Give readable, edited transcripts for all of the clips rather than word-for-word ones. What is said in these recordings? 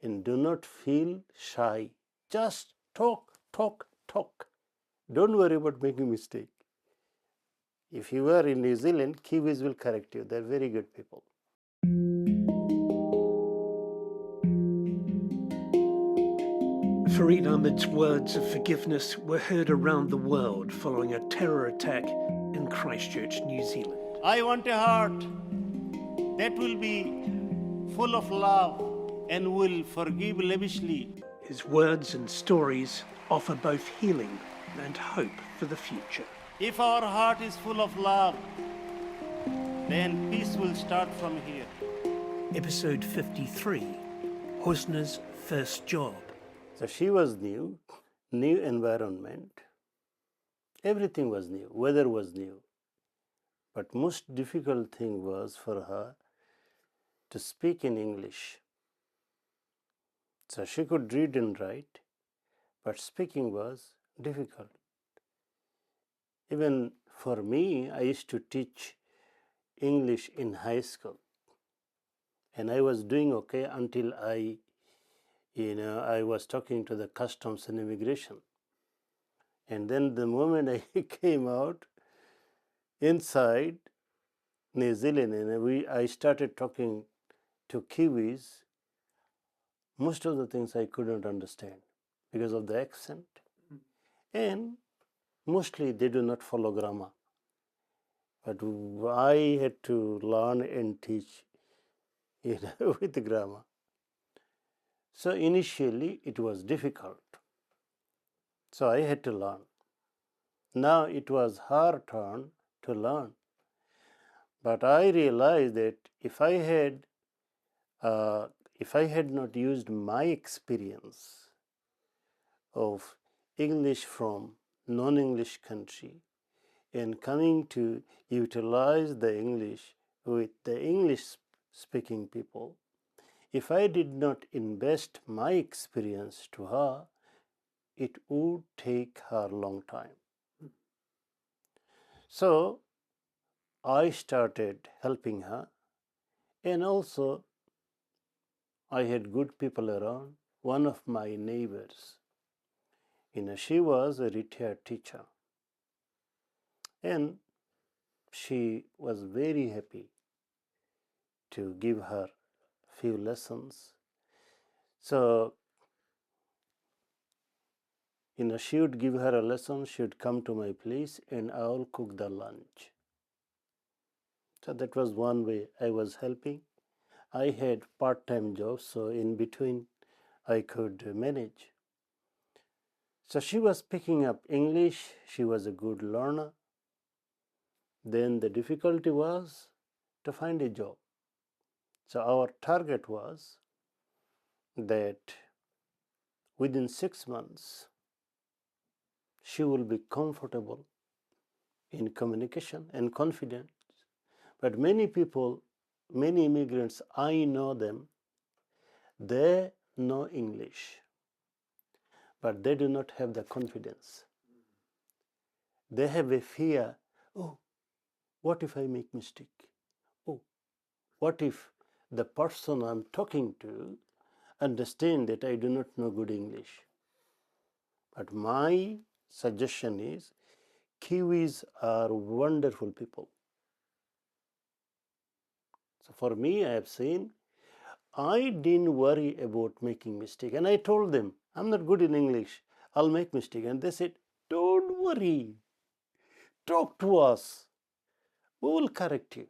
and do not feel shy. Just talk, talk, talk. Don't worry about making mistake. If you are in New Zealand, Kiwis will correct you. They're very good people. Farid Ahmed's words of forgiveness were heard around the world following a terror attack in Christchurch, New Zealand. I want a heart that will be full of love and will forgive lavishly. His words and stories offer both healing and hope for the future. If our heart is full of love, then peace will start from here. Episode 53, Husna's first job. So she was new environment. Everything was new, weather was new. But most difficult thing was for her to speak in English. So she could read and write, but speaking was difficult. Even for me, I used to teach English in high school. And I was doing okay until I was talking to the customs and immigration. And then the moment I came out inside New Zealand and I started talking to Kiwis, most of the things I couldn't understand because of the accent. And mostly they do not follow grammar. But I had to learn and teach with grammar. So initially it was difficult. So I had to learn. Now it was her turn to learn. But I realized that if I had not used my experience of English from non-English country and coming to utilize the English with the English speaking people, if I did not invest my experience to her, it would take her a long time. So I started helping her, and also I had good people around. One of my neighbors, she was a retired teacher, and she was very happy to give her few lessons. So she would give her a lesson, she would come to my place, and I will cook the lunch. So that was one way I was helping. I had part-time jobs, so in between I could manage. So she was picking up English, she was a good learner. Then the difficulty was to find a job. So our target was that within 6 months she will be comfortable in communication and confident. But many people, many immigrants, I know them, they know English, but they do not have the confidence. They have a fear, oh, what if I make mistake? Oh, what if the person I'm talking to understand that I do not know good English? But my suggestion is, Kiwis are wonderful people. So for me, I have seen, I didn't worry about making mistake. And I told them, I'm not good in English, I'll make mistake. And they said, don't worry, talk to us, we will correct you.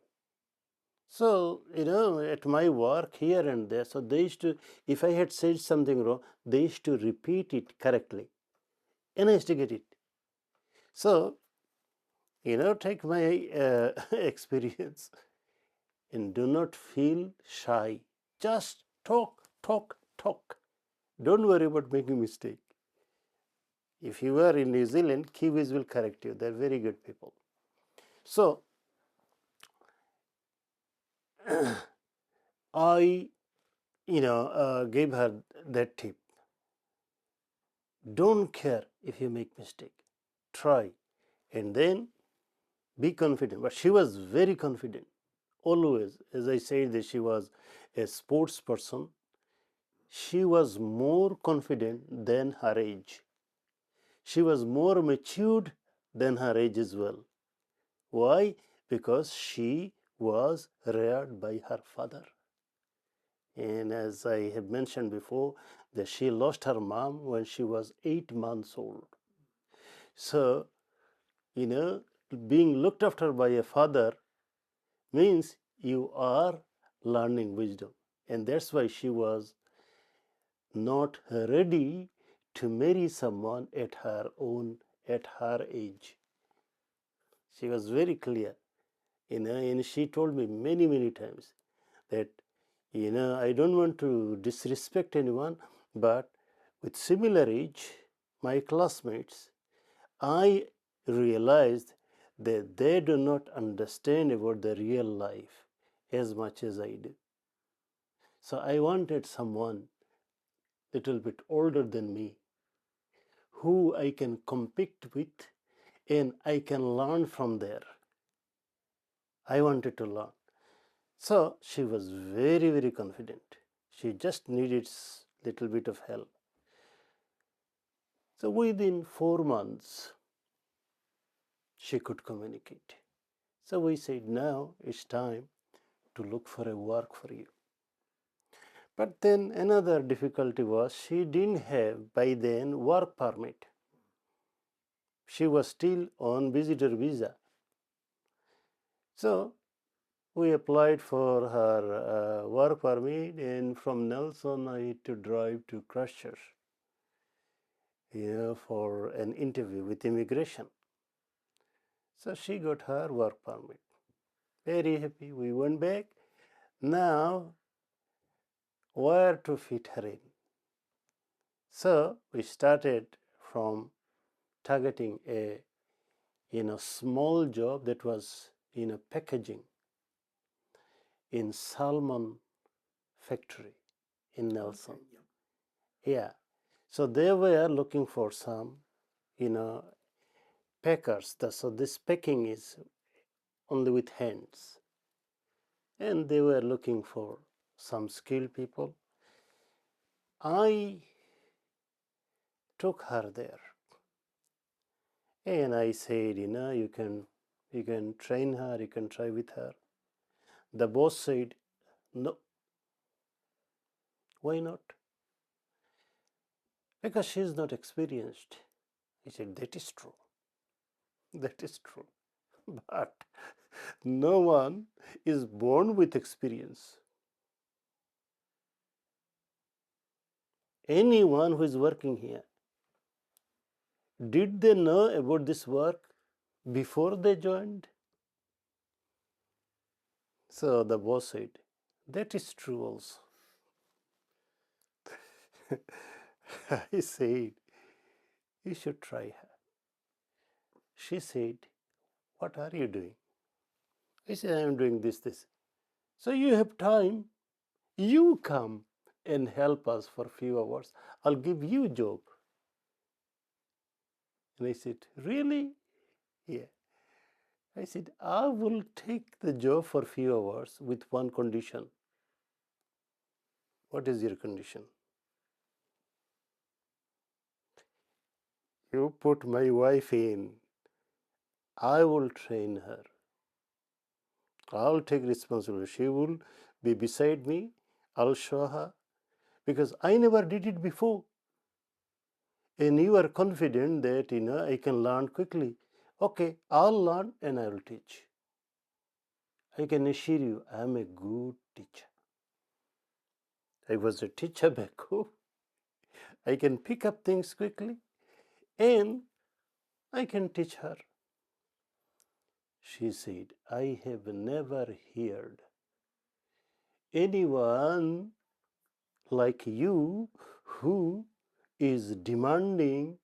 So, at my work here and there, so they used to, if I had said something wrong, they used to repeat it correctly. And I used to get it. So, take my experience and do not feel shy. Just talk, talk, talk. Don't worry about making mistake. If you are in New Zealand, Kiwis will correct you. They're very good people. So, I, gave her that tip. Don't care if you make mistake. Try. And then be confident. But she was very confident. Always. As I said, that she was a sports person. she was more confident than her age. She was more matured than her age as well. Why? Because she was reared by her father. And as I have mentioned before, that she lost her mom when she was 8 months old. So, being looked after by a father means you are learning wisdom. And that's why she was not ready to marry someone at her age. She was very clear, and she told me many times that, I don't want to disrespect anyone, but with similar age, my classmates, I realized that they do not understand about the real life as much as I do. So I wanted someone little bit older than me who I can compete with and I can learn from there. I wanted to learn. So she was very confident. She just needed little bit of help. So within 4 months, she could communicate. So we said, now it's time to look for a work for you. But then another difficulty was she didn't have by then work permit. She was still on visitor visa. So we applied for her work permit, and from Nelson I had to drive to Christchurch, for an interview with immigration. So she got her work permit. Very happy. We went back. Now, where to fit her in? So we started from targeting a small job that was packaging in salmon factory in Nelson. Okay, yeah. So they were looking for some packers. So this packing is only with hands, and they were looking for some skilled people. I took her there, and I said, you can train her, you can try with her. The boss said, no. Why not? Because she is not experienced. He said, that is true. That is true. But no one is born with experience. Anyone who is working here, did they know about this work before they joined? So the boss said, that is true also. I said, you should try her. She said, what are you doing? I said, I am doing this. So you have time, you come and help us for a few hours. I'll give you a job. And I said, really? Yeah. I said, I will take the job for a few hours with one condition. What is your condition? You put my wife in. I will train her. I'll take responsibility. She will be beside me. I'll show her. Because I never did it before. And you are confident that, I can learn quickly. Okay, I'll learn and I will teach. I can assure you, I am a good teacher. I was a teacher back home. I can pick up things quickly and I can teach her. She said, I have never heard anyone like you who is demanding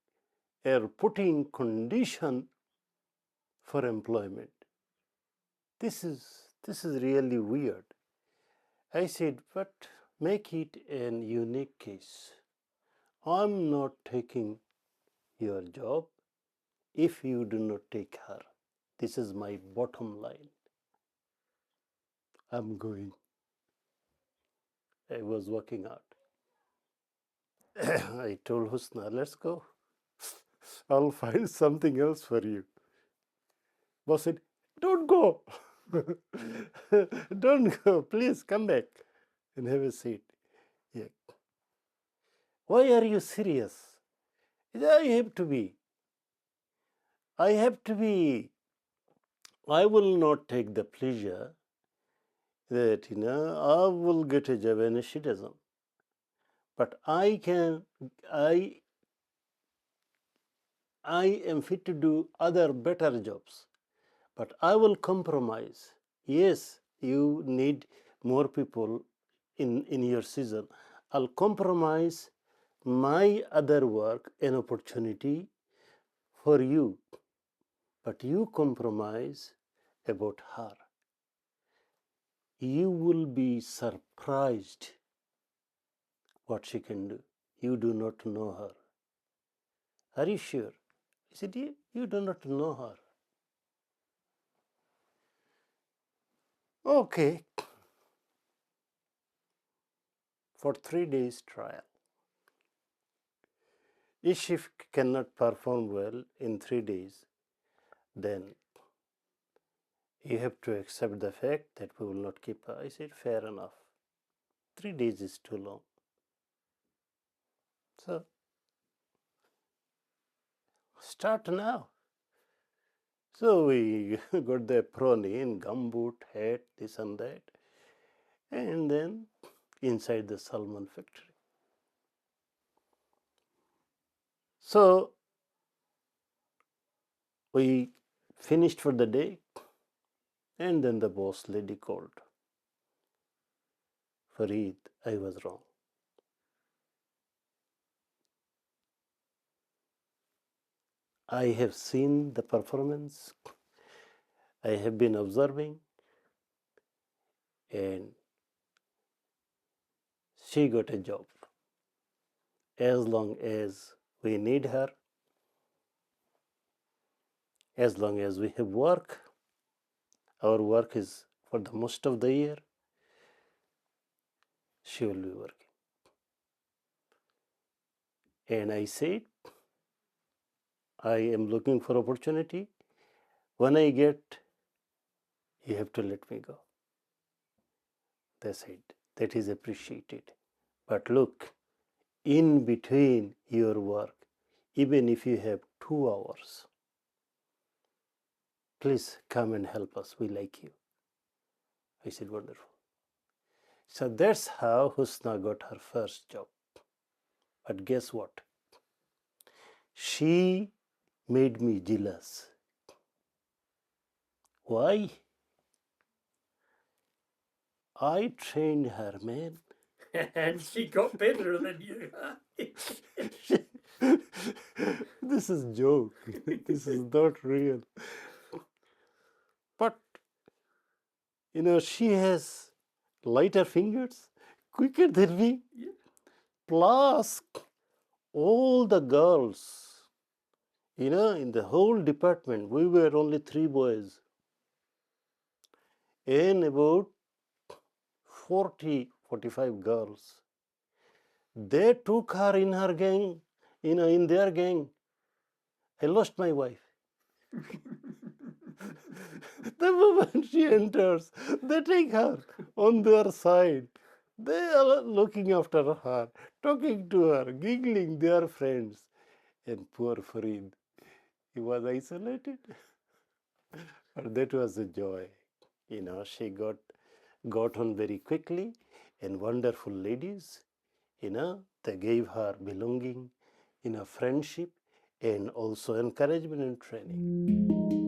or putting condition for employment. This is really weird. I said, but make it an unique case. I'm not taking your job if you do not take her. This is my bottom line. I'm going. I was working out. I told Husna, let's go. I'll find something else for you. Boss said, don't go. Don't go. Please come back and have a seat. Yeah. Why are you serious? I have to be. I have to be. I will not take the pleasure that, I will get a job and she doesn't. But I am fit to do other better jobs. But I will compromise. Yes, you need more people in your season. I'll compromise my other work and opportunity for you. But you compromise about her. You will be surprised what she can do. You do not know her. Are you sure? I said, you do not know her. Okay, for 3 days trial. If she cannot perform well in 3 days, then you have to accept the fact that we will not keep her. I said, fair enough. 3 days is too long. So, start now. So, we got the apron in, gumboot, hat, this and that, and then inside the salmon factory. So, we finished for the day, and then the boss lady called. Fareed, I was wrong. I have seen the performance, I have been observing, and she got a job. As long as we need her, as long as we have work, our work is for the most of the year, she will be working. And I said, I am looking for opportunity. When I get, you have to let me go. They said, that is appreciated. But look, in between your work, even if you have 2 hours, please come and help us. We like you. I said, wonderful. So that's how Husna got her first job. But guess what? She made me jealous. Why? I trained her, man. And she got better than you. This is joke. This is not real. But she has lighter fingers, quicker than me. Yeah. Plus, all the girls, in the whole department, we were only 3 boys, and about 40, 45 girls. They took her in her gang, in their gang. I lost my wife. The moment she enters, they take her on their side. They are looking after her, talking to her, giggling, they are friends. And poor Farid, he was isolated. But that was a joy. She got on very quickly, and wonderful ladies, they gave her belonging, friendship, and also encouragement and training.